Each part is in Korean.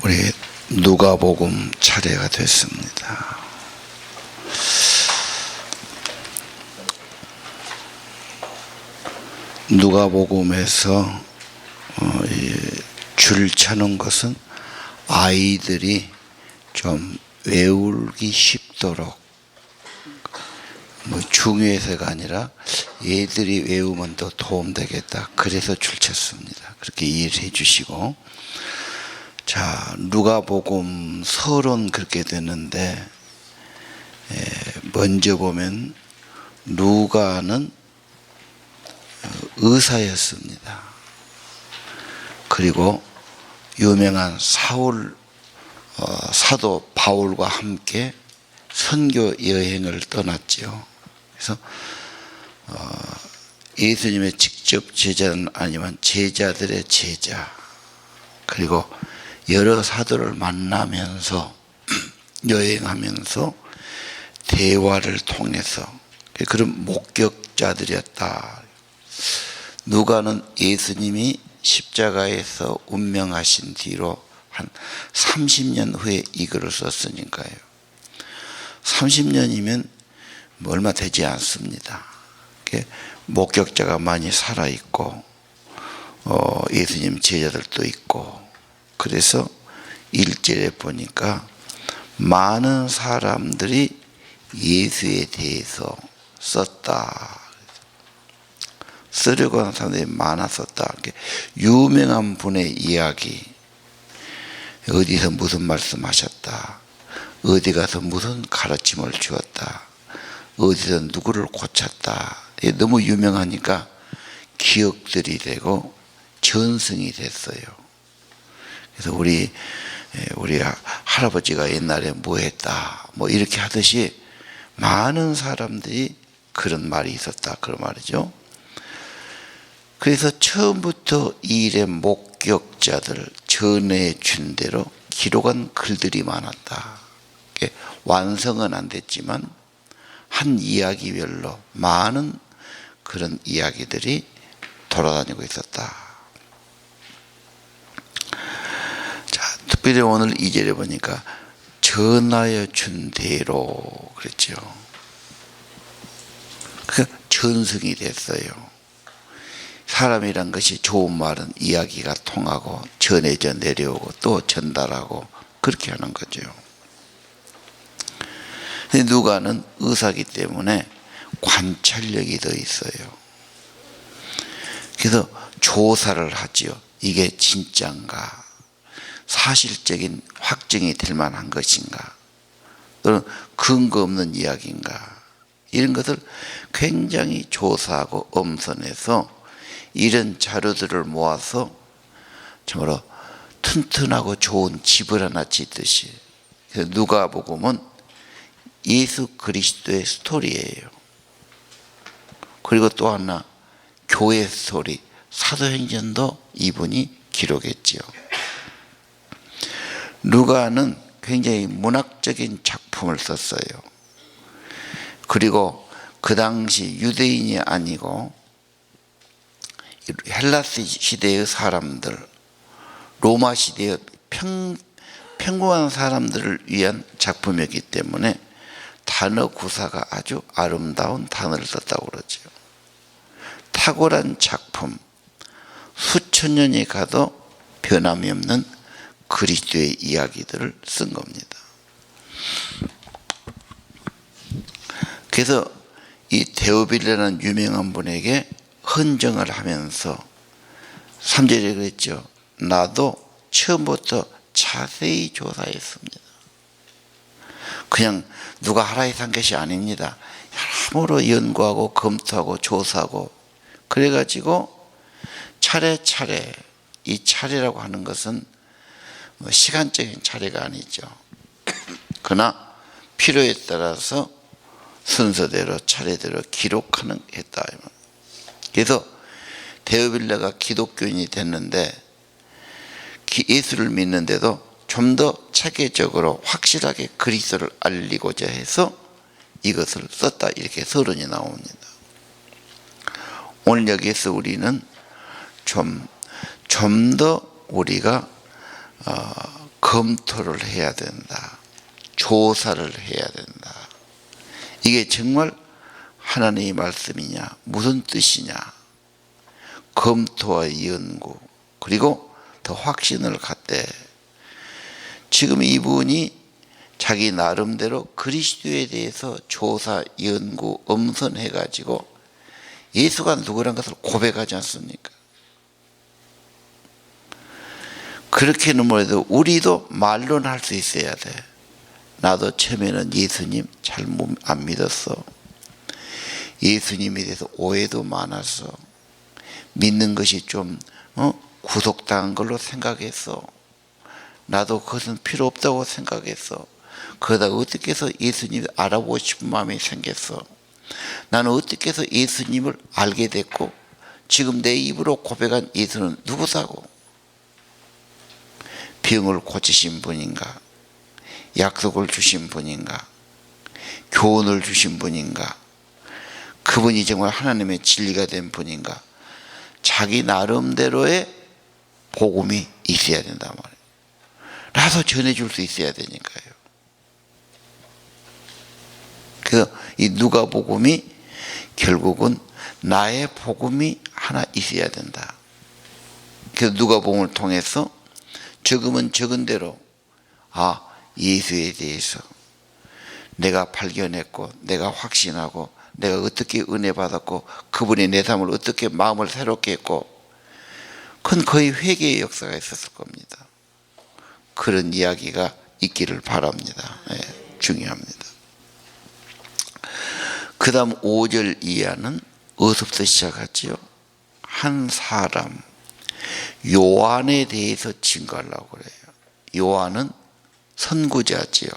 우리 누가복음 차례가 됐습니다. 누가복음에서 줄 쳐놓은 것은 아이들이 좀 외우기 쉽도록 중요해서가 아니라 얘들이 외우면 더 도움되겠다. 그래서 줄 쳤습니다. 그렇게 이해를 해 주시고, 자, 누가복음 서론 그렇게 되는데, 먼저 보면 누가는 의사였습니다. 그리고 유명한 사도 바울과 함께 선교 여행을 떠났죠. 그래서 예수님의 직접 제자는 아니지만 제자들의 제자, 그리고 여러 사도를 만나면서 여행하면서 대화를 통해서 그런 목격자들이었다. 누가는 예수님이 십자가에서 운명하신 뒤로 한 30년 후에 이 글을 썼으니까요. 30년이면 얼마 되지 않습니다. 목격자가 많이 살아있고 예수님 제자들도 있고, 그래서 1절에 보니까 많은 사람들이 예수에 대해서 썼다. 쓰려고 하는 사람들이 많았었다. 유명한 분의 이야기, 어디서 무슨 말씀하셨다, 어디 가서 무슨 가르침을 주었다, 어디서 누구를 고쳤다. 너무 유명하니까 기억들이 되고 전승이 됐어요. 그래서 우리 할아버지가 옛날에 뭐 했다, 이렇게 하듯이 많은 사람들이 그런 말이 있었다, 그런 말이죠. 그래서 처음부터 이 일의 목격자들 전해준 대로 기록한 글들이 많았다. 완성은 안 됐지만 한 이야기별로 많은 그런 이야기들이 돌아다니고 있었다. 자, 특별히 오늘 2절에 보니까 전하여 준 대로 그랬죠. 그 전승이 됐어요. 사람이란 것이 좋은 말은 이야기가 통하고 전해져 내려오고 또 전달하고 그렇게 하는 거죠. 근데 누가는 의사이기 때문에 관찰력이 더 있어요. 그래서 조사를 하지요. 이게 진짜인가, 사실적인 확정이 될 만한 것인가, 또는 근거 없는 이야기인가, 이런 것을 굉장히 조사하고 엄선해서 이런 자료들을 모아서 정말로 튼튼하고 좋은 집을 하나 짓듯이, 그래서 누가복음은 예수 그리스도의 스토리예요. 그리고 또 하나 교회 스토리, 사도행전도 이분이 기록했지요. 누가는 굉장히 문학적인 작품을 썼어요. 그리고 그 당시 유대인이 아니고 헬라 시대의 사람들, 로마 시대의 평범한 사람들을 위한 작품이었기 때문에 단어 구사가 아주 아름다운 단어를 썼다고 그러죠. 탁월한 작품, 수천 년이 가도 변함이 없는 그리스도의 이야기들을 쓴 겁니다. 그래서 이 데오빌라는 유명한 분에게 헌정을 하면서 3절에 그랬죠. 나도 처음부터 자세히 조사했습니다. 그냥 누가 하라 해서 한 것이 아닙니다. 여러모로 연구하고 검토하고 조사하고, 그래가지고 차례차례, 이 차례라고 하는 것은 시간적인 차례가 아니죠. 그러나 필요에 따라서 순서대로 차례대로 기록하는 했다. 그래서 데오빌라가 기독교인이 됐는데 예수를 믿는데도 좀 더 체계적으로 확실하게 그리스도를 알리고자 해서 이것을 썼다, 이렇게 서론이 나옵니다. 오늘 여기에서 우리는 좀 더 우리가 검토를 해야 된다. 조사를 해야 된다. 이게 정말 하나님의 말씀이냐, 무슨 뜻이냐, 검토와 연구, 그리고 더 확신을 갖되, 지금 이분이 자기 나름대로 그리스도에 대해서 조사, 연구, 엄선해 가지고 예수가 누구란 것을 고백하지 않습니까? 그렇게는 뭐래도 우리도 말로는 할 수 있어야 돼. 나도 처음에는 예수님 잘 안 믿었어. 예수님에 대해서 오해도 많았어. 믿는 것이 좀 구속당한 걸로 생각했어. 나도 그것은 필요 없다고 생각했어. 그러다 어떻게 해서 예수님을 알아보고 싶은 마음이 생겼어. 나는 어떻게 해서 예수님을 알게 됐고, 지금 내 입으로 고백한 예수는 누구사고? 병을 고치신 분인가? 약속을 주신 분인가? 교훈을 주신 분인가? 그분이 정말 하나님의 진리가 된 분인가? 자기 나름대로의 복음이 있어야 된단 말이에요. 나도 전해줄 수 있어야 되니까요. 그래서 이 누가복음이 결국은 나의 복음이 하나 있어야 된다. 그래서 누가복음을 통해서 적으면 적은 대로 예수에 대해서 내가 발견했고, 내가 확신하고, 내가 어떻게 은혜 받았고, 그분이 내 삶을 어떻게 마음을 새롭게 했고, 그건 거의 회개의 역사가 있었을 겁니다. 그런 이야기가 있기를 바랍니다. 네, 중요합니다. 그 다음 5절 이하는 어디서부터 시작하지요? 한 사람, 요한에 대해서 증거하려고 그래요. 요한은 선구자지요.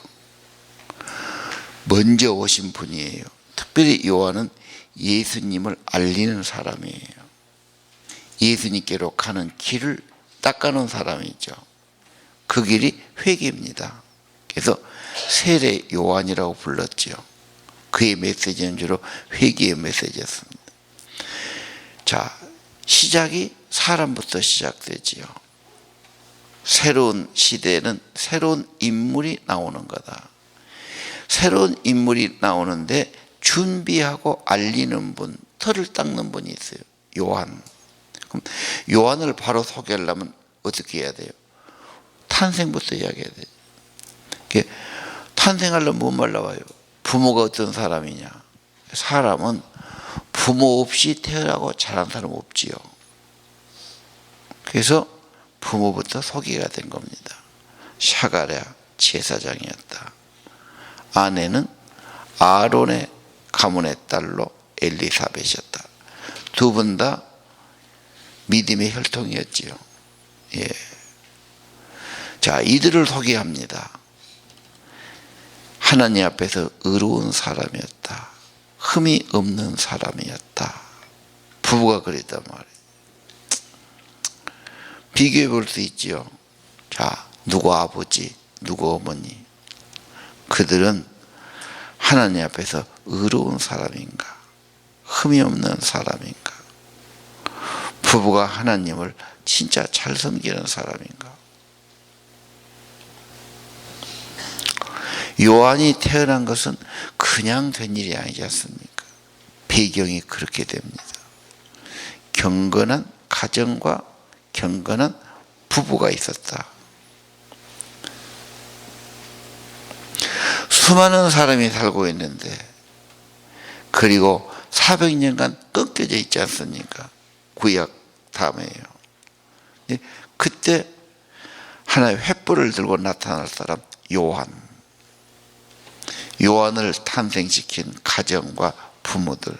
먼저 오신 분이에요. 특별히 요한은 예수님을 알리는 사람이에요. 예수님께로 가는 길을 닦아놓은 사람이죠. 그 길이 회개입니다. 그래서 세례 요한이라고 불렀죠. 그의 메시지는 주로 회개의 메시지였습니다. 자, 시작이 사람부터 시작되지요. 새로운 시대에는 새로운 인물이 나오는 거다. 새로운 인물이 나오는데 준비하고 알리는 분, 털을 닦는 분이 있어요. 요한. 그럼 요한을 바로 소개하려면 어떻게 해야 돼요? 탄생부터 이야기해야 돼요. 탄생하려면 뭔 말 나와요? 부모가 어떤 사람이냐? 사람은 부모 없이 태어나고 자란 사람 없지요. 그래서 부모부터 소개가 된 겁니다. 샤가랴 제사장이었다. 아내는 아론의 가문의 딸로 엘리사벳이었다. 두 분 다 믿음의 혈통이었지요. 예. 자, 이들을 소개합니다. 하나님 앞에서 의로운 사람이었다. 흠이 없는 사람이었다. 부부가 그랬단 말이에요. 비교해 볼 수 있지요. 자, 누구 아버지, 누구 어머니. 그들은 하나님 앞에서 의로운 사람인가? 흠이 없는 사람인가? 부부가 하나님을 진짜 잘 섬기는 사람인가? 요한이 태어난 것은 그냥 된 일이 아니지 않습니까? 배경이 그렇게 됩니다. 경건한 가정과 경건한 부부가 있었다. 수많은 사람이 살고 있는데, 그리고 400년간 끊겨져 있지 않습니까? 구약 다음에요. 그때 하나의 횃불을 들고 나타날 사람 요한. 요한을 탄생시킨 가정과 부모들,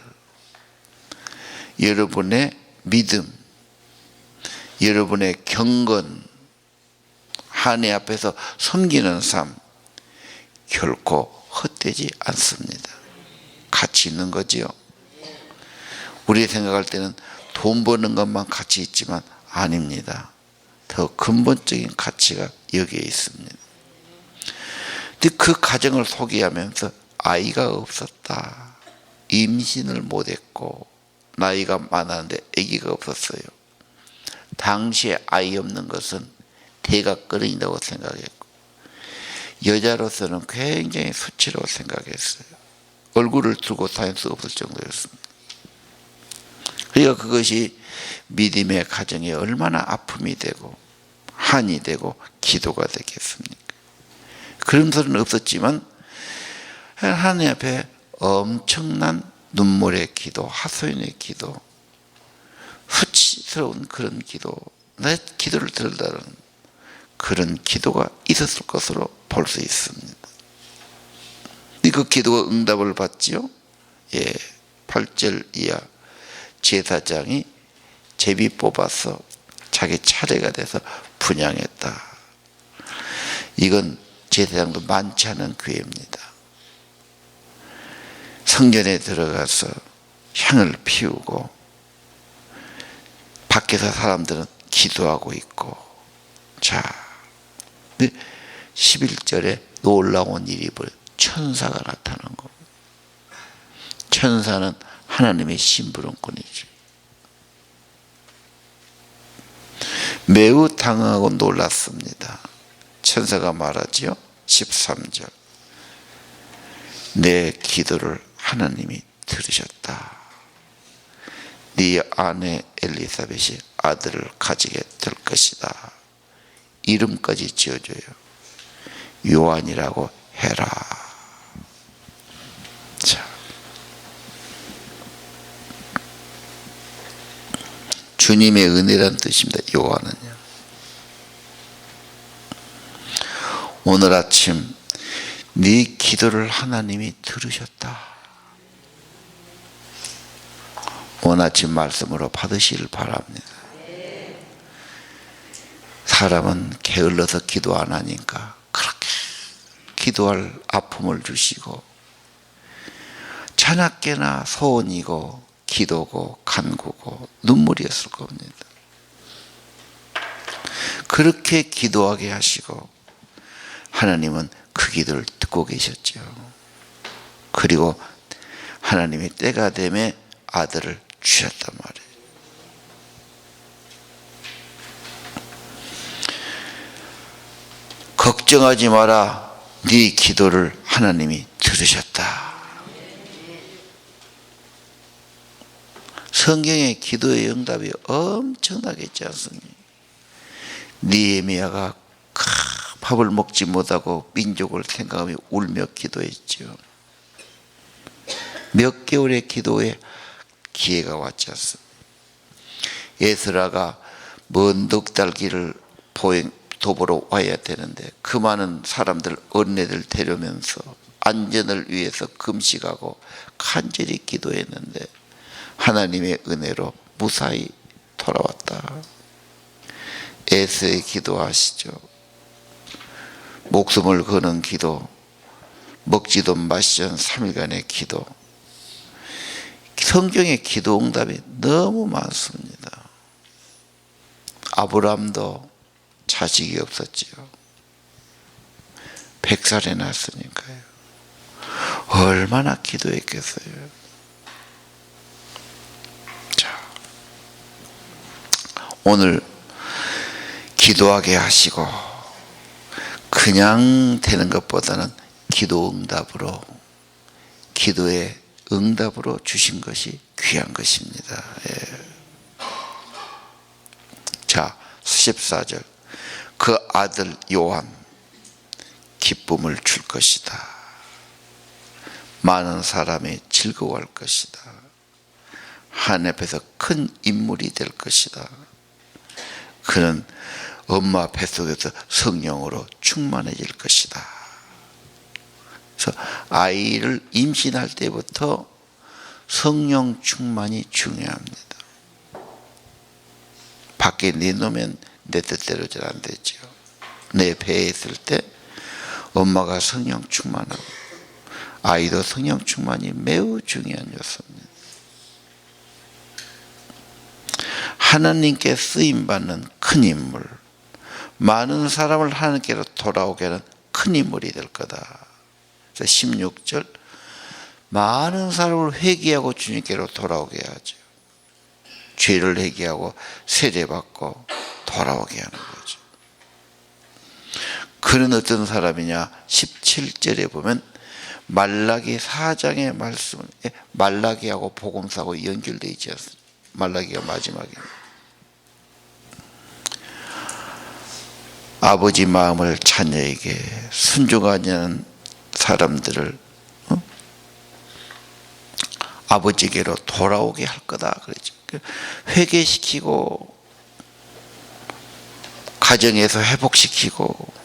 여러분의 믿음, 여러분의 경건, 하나님 앞에서 섬기는 삶 결코 헛되지 않습니다. 가치 있는 거지요. 우리 생각할 때는 돈 버는 것만 가치 있지만 아닙니다. 더 근본적인 가치가 여기에 있습니다. 근데 그 가정을 소개하면서 아이가 없었다. 임신을 못했고 나이가 많았는데 아기가 없었어요. 당시에 아이 없는 것은 대가 끊어진다고 생각했고, 여자로서는 굉장히 수치라고 생각했어요. 얼굴을 들고 다닐 수 없을 정도였습니다. 그러니까 그것이 믿음의 가정에 얼마나 아픔이 되고 한이 되고 기도가 되겠습니까? 그런 소리는 없었지만 하나님 앞에 엄청난 눈물의 기도, 하소연의 기도, 수치스러운 그런 기도, 내 기도를 들다는 그런 기도가 있었을 것으로 볼 수 있습니다. 그 기도가 응답을 받지요. 8절 이하 제사장이 제비 뽑아서 자기 차례가 돼서 분향했다. 이건 제사장도 많지 않은 기회입니다. 성전에 들어가서 향을 피우고 밖에서 사람들은 기도하고 있고, 자, 11절에 놀라운 일이 벌어요. 천사가 나타난 겁니다. 천사는 하나님의 심부름꾼이죠. 매우 당황하고 놀랐습니다. 천사가 말하지요. 13절. 내 기도를 하나님이 들으셨다. 네 아내 엘리사벳이 아들을 가지게 될 것이다. 이름까지 지어줘요. 요한이라고 해라. 자, 주님의 은혜란 뜻입니다. 요한은요. 오늘 아침 네 기도를 하나님이 들으셨다. 오늘 아침 말씀으로 받으시길 바랍니다. 사람은 게을러서 기도 안 하니까 그렇게 기도할 아픔을 주시고 자나깨나 소원이고 기도고 간구고 눈물이었을 겁니다. 그렇게 기도하게 하시고 하나님은 그 기도를 듣고 계셨죠. 그리고 하나님이 때가 되면 아들을 주셨단 말이에요. 걱정하지 마라. 네 기도를 하나님이 들으셨다. 성경에 기도의 응답이 엄청나게 있지 않습니까? 느헤미야가 밥을 먹지 못하고 민족을 생각하며 울며 기도했죠. 몇 개월의 기도에 기회가 왔지 않습니까? 에스라가 먼 넉달 길을 도보로 와야 되는데 그 많은 사람들, 언니들 데려오면서 안전을 위해서 금식하고 간절히 기도했는데 하나님의 은혜로 무사히 돌아왔다. 에스의 기도하시죠. 목숨을 거는 기도, 먹지도 마시지 않은 3일간의 기도. 성경의 기도 응답이 너무 많습니다. 아브라함도 자식이 없었지요. 100살에 낳았으니까요. 얼마나 기도했겠어요. 자, 오늘 기도하게 하시고 그냥 되는 것보다는 기도 응답으로, 기도의 응답으로 주신 것이 귀한 것입니다. 자, 14절. 그 아들 요한 기쁨을 줄 것이다. 많은 사람이 즐거워할 것이다. 하나님 앞에서 큰 인물이 될 것이다. 그는 엄마 뱃속에서 성령으로 충만해질 것이다. 그래서 아이를 임신할 때부터 성령 충만이 중요합니다. 밖에 내놓으면 내 뜻대로 잘 안 되죠. 내 배에 있을 때 엄마가 성령 충만하고 아이도 성령 충만이 매우 중요한 요소입니다. 하나님께 쓰임받는 큰 인물, 많은 사람을 하나님께로 돌아오게 하는 큰 인물이 될 거다. 16절, 많은 사람을 회개하고 주님께로 돌아오게 하죠. 죄를 회개하고 세례받고 돌아오게 하는 거죠. 그는 어떤 사람이냐? 17절에 보면 말라기 4장의 말씀은 말라기하고 복음서하고 연결되어 있지 않습니까? 말라기가 마지막입니다. 아버지 마음을 자녀에게 순종하지 않는 사람들을 아버지께로 돌아오게 할 거다 그러죠. 회개시키고 가정에서 회복시키고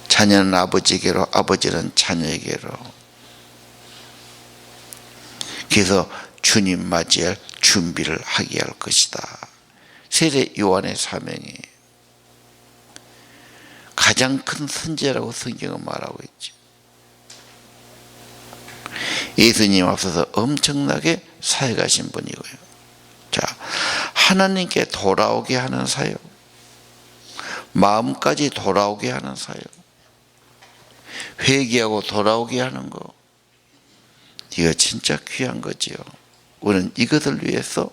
자녀는 아버지에게로, 아버지는 자녀에게로. 그래서 주님 맞이할 준비를 하게 할 것이다. 세례 요한의 사명이 가장 큰 선제라고 성경은 말하고 있죠. 예수님 앞서서 엄청나게 사역하신 분이고요. 자, 하나님께 돌아오게 하는 사역, 마음까지 돌아오게 하는 사역, 회개하고 돌아오게 하는 거, 이거 진짜 귀한 거지요. 우리는 이것을 위해서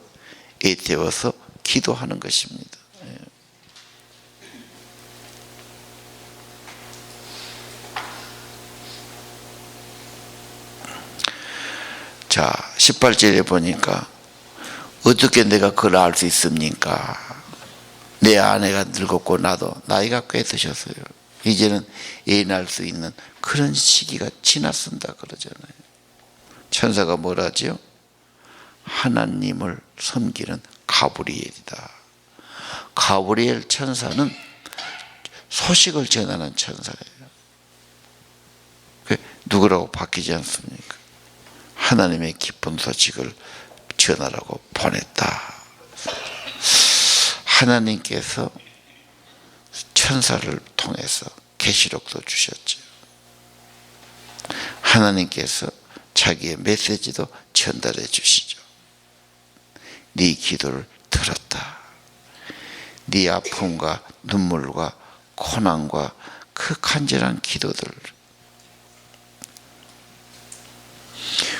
애태워서 기도하는 것입니다. 자, 18절에 보니까 어떻게 내가 그걸 알 수 있습니까? 내 아내가 늙었고 나도 나이가 꽤 드셨어요. 이제는 애 낳을 수 있는 그런 시기가 지났습니다 그러잖아요. 천사가 뭐라지요? 하나님을 섬기는 가브리엘이다. 가브리엘 천사는 소식을 전하는 천사예요. 누구라고 바뀌지 않습니까? 하나님의 기쁜 소식을 전하라고 보냈다. 하나님께서 천사를 통해서 계시록도 주셨죠. 하나님께서 자기의 메시지도 전달해 주시죠. 네 기도를 들었다. 네 아픔과 눈물과 고난과 그 간절한 기도들,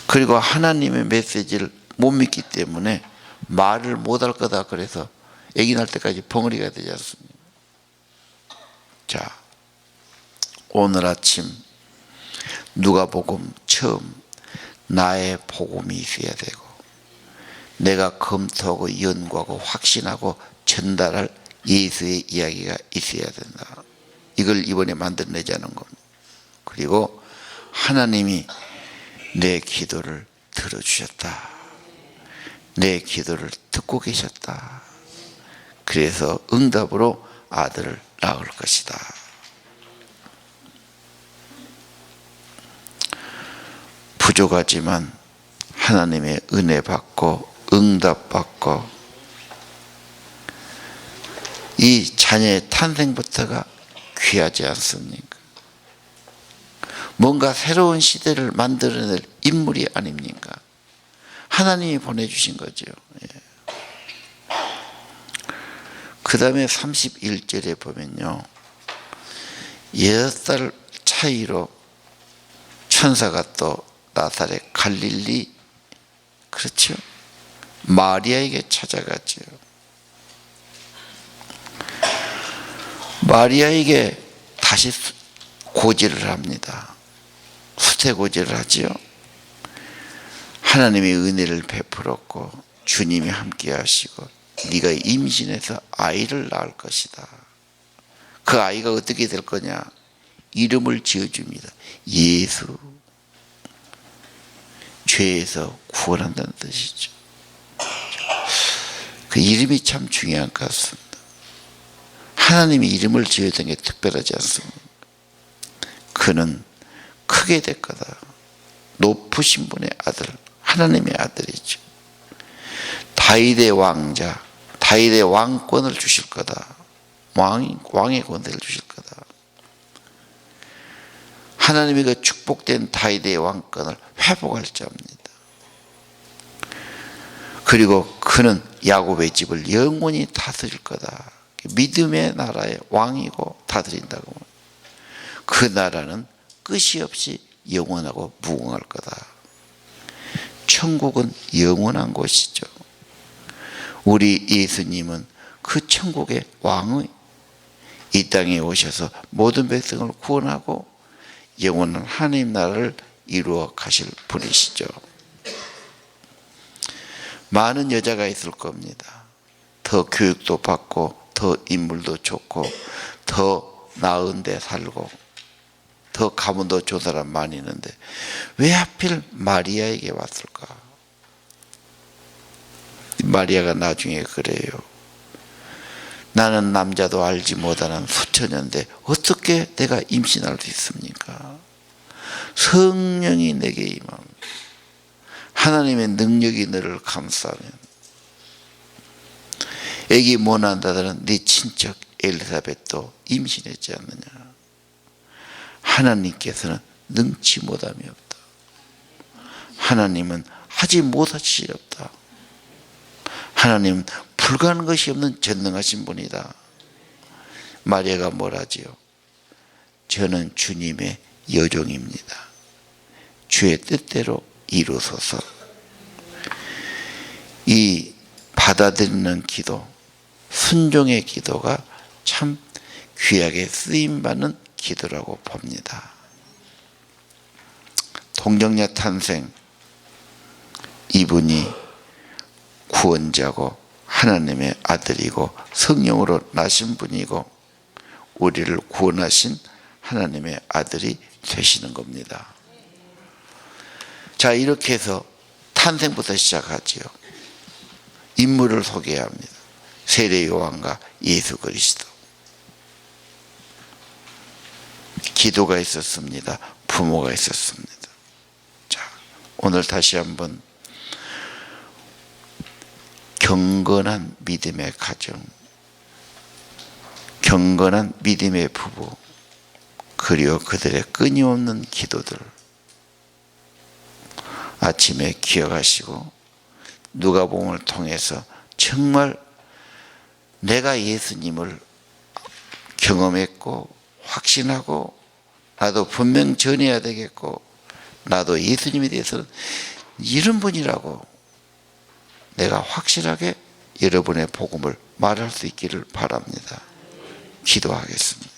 그리고 하나님의 메시지를 못 믿기 때문에 말을 못할 거다 그래서 아기 낳을 때까지 벙어리가 되지 않습니까? 자, 오늘 아침 누가복음 처음 나의 복음이 있어야 되고 내가 검토하고 연구하고 확신하고 전달할 예수의 이야기가 있어야 된다. 이걸 이번에 만들어내자는 겁니다. 그리고 하나님이 내 기도를 들어주셨다. 내 기도를 듣고 계셨다. 그래서 응답으로 아들을 낳을 것이다. 부족하지만 하나님의 은혜 받고 응답 받고 이 자녀의 탄생부터가 귀하지 않습니까? 뭔가 새로운 시대를 만들어낼 인물이 아닙니까? 하나님이 보내주신 거죠. 그 다음에 31절에 보면요, 6살 차이로 천사가 또 나사렛 갈릴리, 그렇죠? 마리아에게 찾아갔죠. 마리아에게 다시 고지를 합니다. 수태고지를 하지요. 하나님의 은혜를 베풀었고 주님이 함께 하시고 네가 임신해서 아이를 낳을 것이다. 그 아이가 어떻게 될 거냐? 이름을 지어줍니다. 예수. 죄에서 구원한다는 뜻이죠. 그 이름이 참 중요한 것 같습니다. 하나님이 이름을 지어준 게 특별하지 않습니까? 그는 크게 될 거다. 높으신 분의 아들, 하나님의 아들이죠. 다윗의 왕자, 다윗의 왕권을 주실 거다. 왕의 권세를 주실 거다. 하나님이 그 축복된 다윗의 왕권을 회복할 자입니다. 그리고 그는 야곱의 집을 영원히 다스릴 거다. 믿음의 나라의 왕이고 다스린다고. 그 나라는 끝이 없이 영원하고 무궁할 거다. 천국은 영원한 곳이죠. 우리 예수님은 그 천국의 왕의 이 땅에 오셔서 모든 백성을 구원하고 영원한 하나님 나라를 이루어 가실 분이시죠. 많은 여자가 있을 겁니다. 더 교육도 받고 더 인물도 좋고 더 나은 데 살고 더 가문도 좋은 사람 많이 있는데 왜 하필 마리아에게 왔을까? 마리아가 나중에 그래요. 나는 남자도 알지 못하는 수처녀인데 어떻게 내가 임신할 수 있습니까? 성령이 내게 임하면 하나님의 능력이 너를 감싸면 애기 못 난다더는 네 친척 엘리사벳도 임신했지 않느냐. 하나님께서는 능치 못함이 없다. 하나님은 하지 못하시 없다. 하나님은 불가능한 것이 없는 전능하신 분이다. 마리아가 뭐라지요? 저는 주님의 여종입니다. 주의 뜻대로 이루소서. 이 받아들이는 기도, 순종의 기도가 참 귀하게 쓰임받는 기도라고 봅니다. 동정녀 탄생, 이분이 구원자고 하나님의 아들이고 성령으로 나신 분이고 우리를 구원하신 하나님의 아들이 되시는 겁니다. 자, 이렇게 해서 탄생부터 시작하지요. 인물을 소개합니다. 세례 요한과 예수 그리스도. 기도가 있었습니다. 부모가 있었습니다. 자, 오늘 다시 한번 경건한 믿음의 가정, 경건한 믿음의 부부, 그리고 그들의 끊임없는 기도들 아침에 기억하시고 누가복음을 통해서 정말 내가 예수님을 경험했고 확신하고 나도 분명 전해야 되겠고 나도 예수님에 대해서는 이런 분이라고 내가 확실하게 여러분의 복음을 말할 수 있기를 바랍니다. 기도하겠습니다.